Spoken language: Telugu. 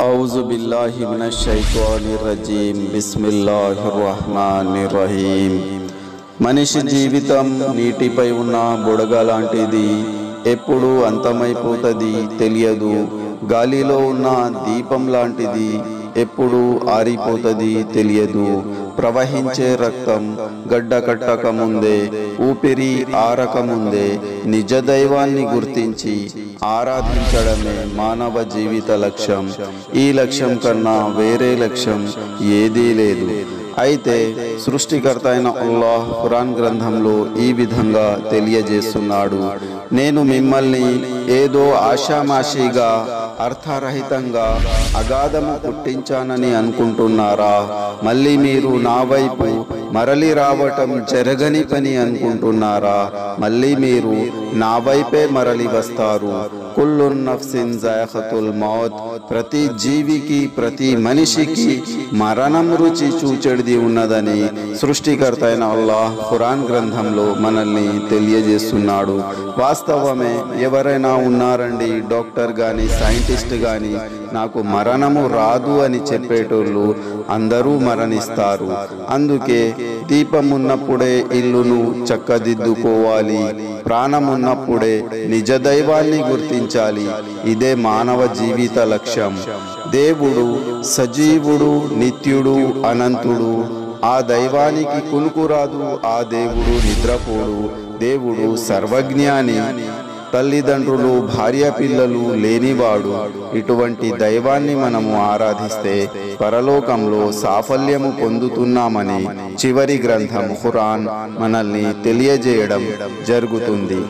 औज़ु बिल्लाहि मिनश शैतानिर रजीम बिस्मिल्लाहिर रहमानिर रहीम। మనిషి జీవితం నీటిపై ఉన్న బుడగ లాంటిది. ఎప్పుడు అంతమైపోతుంది తెలియదు. గాలిలో ఉన్న దీపం లాంటిది. ఎప్పుడు ఆరిపోతుంది తెలియదు. ప్రవహించే రక్తం గడ్డ కట్టక ముందే, ఊపిరి ఆరక ముందే నిజ దైవాన్ని గుర్తించి ఆరాధించడమే మానవ జీవిత లక్ష్యం. ఈ లక్ష్యం కన్నా వేరే లక్ష్యం ఏదీ లేదు. అయితే సృష్టికర్త అయిన అల్లాహ్ ఖురాన్ గ్రంథంలో ఈ విధంగా తెలియజేస్తున్నాడు. నేను మిమ్మల్ని ఏదో ఆషామాషిగా అర్థరహితంగా అగాధము పుట్టించానని అనుకుంటున్నారా? మళ్ళీ మీరు నా వైపు మరలి రావటం జరగని పని అనుకుంటున్నారా? మళ్ళీ మీరు నా వైపే మరలి వస్తారు. కుల్లు నఫ్సిన్ జాయఖతుల్ మౌత్, ప్రతి జీవికి ప్రతి మనిషికి మరణం రుచి చూచెడిది ఉన్నదని సృష్టికర్త అయిన అల్లాహ్ ఖురాన్ గ్రంథంలో మనల్ని తెలియజేస్తున్నాడు. వాస్తవమే. ఎవరైనా ఉన్నారండి, డాక్టర్ కానీ సైంటిస్ట్ కానీ, నాకు మరణము రాదు అని చెప్పేటోళ్ళు అందరూ మరణిస్తారు. అందుకే దీపం ఉన్నప్పుడే ఇల్లును చక్కదిద్దుకోవాలి. ప్రాణం ఉన్నప్పుడే నిజ దైవాన్ని గుర్తించాలి. ఇదే మానవ జీవిత లక్ష్యం. దేవుడు సజీవుడు, నిత్యుడు, అనంతుడు. ఆ దైవానికి కునుకురాదు. ఆ దేవుడు నిద్రపోడు. దేవుడు సర్వజ్ఞాని. తల్లిదండ్రులు, భార్య పిల్లలు లేనివాడు. ఇటువంటి దైవాన్ని మనము ఆరాధిస్తే పరలోకంలో సాఫల్యము పొందుతున్నామని చివరి గ్రంథం ఖురాన్ మనల్ని తెలియజేయడం జరుగుతుంది.